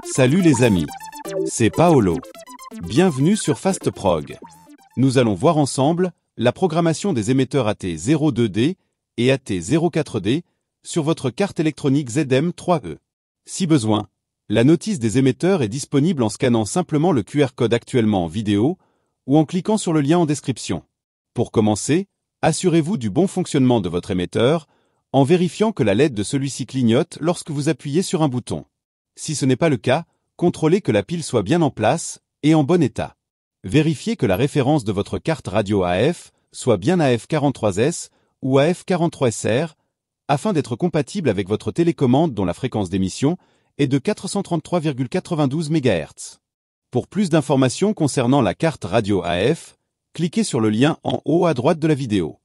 Salut les amis, c'est Paolo. Bienvenue sur FastProg. Nous allons voir ensemble la programmation des émetteurs AT02D et AT04D sur votre carte électronique ZM3E. Si besoin, la notice des émetteurs est disponible en scannant simplement le QR code actuellement en vidéo ou en cliquant sur le lien en description. Pour commencer, assurez-vous du bon fonctionnement de votre émetteur en vérifiant que la LED de celui-ci clignote lorsque vous appuyez sur un bouton. Si ce n'est pas le cas, contrôlez que la pile soit bien en place et en bon état. Vérifiez que la référence de votre carte radio AF soit bien AF43S ou AF43SR afin d'être compatible avec votre télécommande dont la fréquence d'émission est de 433,92 MHz. Pour plus d'informations concernant la carte radio AF, cliquez sur le lien en haut à droite de la vidéo.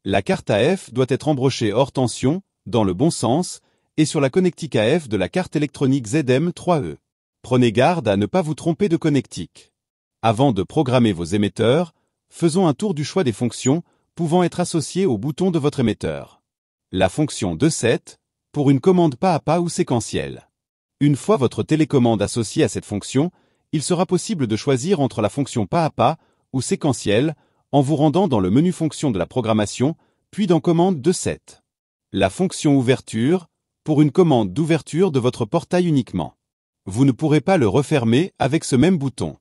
La carte AF doit être embrochée hors tension, dans le bon sens, et sur la connectique AF de la carte électronique ZM3E. Prenez garde à ne pas vous tromper de connectique. Avant de programmer vos émetteurs, faisons un tour du choix des fonctions pouvant être associées au bouton de votre émetteur. La fonction 2.7, pour une commande pas à pas ou séquentielle. Une fois votre télécommande associée à cette fonction, il sera possible de choisir entre la fonction pas à pas ou séquentielle en vous rendant dans le menu fonction de la programmation, puis dans commande 2.7. La fonction ouverture, pour une commande d'ouverture de votre portail uniquement. Vous ne pourrez pas le refermer avec ce même bouton.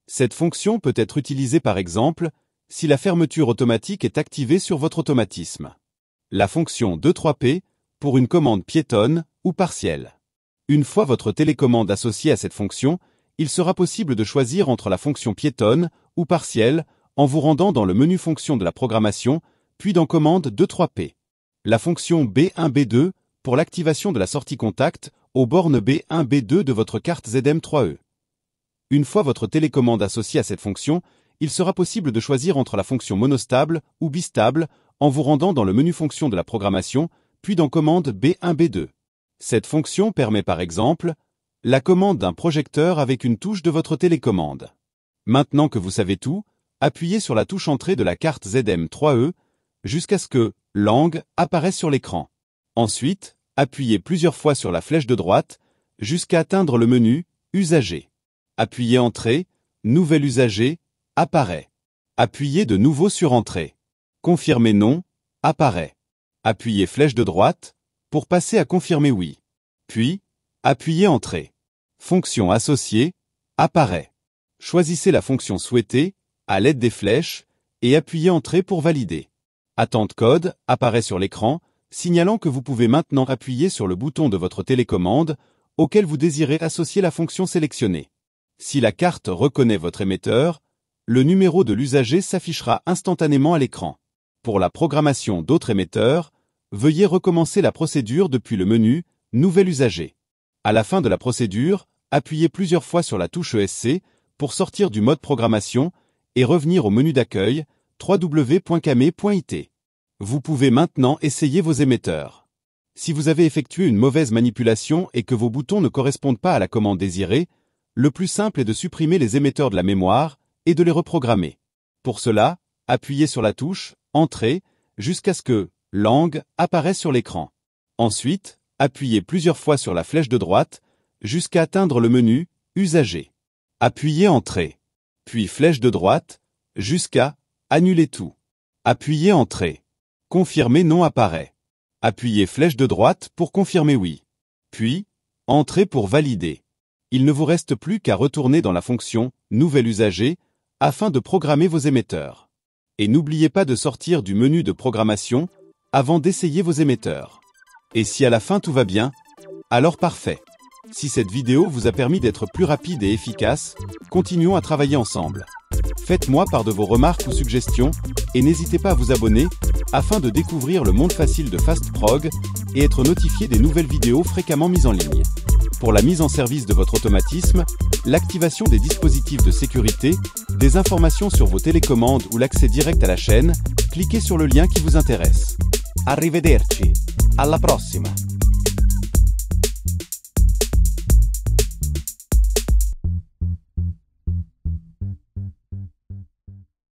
Cette fonction peut être utilisée par exemple, si la fermeture automatique est activée sur votre automatisme. La fonction 2.3p, pour une commande piétonne ou partielle. Une fois votre télécommande associée à cette fonction, il sera possible de choisir entre la fonction piétonne ou partielle en vous rendant dans le menu fonction de la programmation, puis dans commande 2.3p. La fonction B1-B2, pour l'activation de la sortie contact aux bornes B1-B2 de votre carte ZM3E. Une fois votre télécommande associée à cette fonction, il sera possible de choisir entre la fonction monostable ou bistable en vous rendant dans le menu fonction de la programmation, puis dans commande B1-B2. Cette fonction permet par exemple la commande d'un projecteur avec une touche de votre télécommande. Maintenant que vous savez tout, appuyez sur la touche entrée de la carte ZM3E jusqu'à ce que « Langue » apparaisse sur l'écran. Ensuite, appuyez plusieurs fois sur la flèche de droite jusqu'à atteindre le menu « Usager ». Appuyez « Entrée »,« Nouvel usager » apparaît. Appuyez de nouveau sur « Entrée ». Confirmer « Non » apparaît. Appuyez flèche de droite pour passer à « Confirmer oui ». Puis, appuyez « Entrée ». Fonction associée apparaît. Choisissez la fonction souhaitée à l'aide des flèches et appuyez « Entrée » pour valider. Attente code apparaît sur l'écran, signalant que vous pouvez maintenant appuyer sur le bouton de votre télécommande auquel vous désirez associer la fonction sélectionnée. Si la carte reconnaît votre émetteur, le numéro de l'usager s'affichera instantanément à l'écran. Pour la programmation d'autres émetteurs, veuillez recommencer la procédure depuis le menu « Nouvel usager ». À la fin de la procédure, appuyez plusieurs fois sur la touche ESC pour sortir du mode programmation et revenir au menu d'accueil www.came.it. Vous pouvez maintenant essayer vos émetteurs. Si vous avez effectué une mauvaise manipulation et que vos boutons ne correspondent pas à la commande désirée, le plus simple est de supprimer les émetteurs de la mémoire et de les reprogrammer. Pour cela, appuyez sur la touche « Entrée » jusqu'à ce que « Langue » apparaisse sur l'écran. Ensuite, appuyez plusieurs fois sur la flèche de droite jusqu'à atteindre le menu « Usager ». Appuyez « Entrée », puis flèche de droite jusqu'à « Annuler tout ». Appuyez « Entrée ». Confirmer non apparaît. Appuyez flèche de droite pour confirmer oui. Puis, Entrée pour valider. Il ne vous reste plus qu'à retourner dans la fonction « Nouvel usager » afin de programmer vos émetteurs. Et n'oubliez pas de sortir du menu de programmation avant d'essayer vos émetteurs. Et si à la fin tout va bien, alors parfait. Si cette vidéo vous a permis d'être plus rapide et efficace, continuons à travailler ensemble. Faites-moi part de vos remarques ou suggestions et n'hésitez pas à vous abonner afin de découvrir le monde facile de FastProg et être notifié des nouvelles vidéos fréquemment mises en ligne. Pour la mise en service de votre automatisme, l'activation des dispositifs de sécurité, des informations sur vos télécommandes ou l'accès direct à la chaîne, cliquez sur le lien qui vous intéresse. Arrivederci, alla prossima!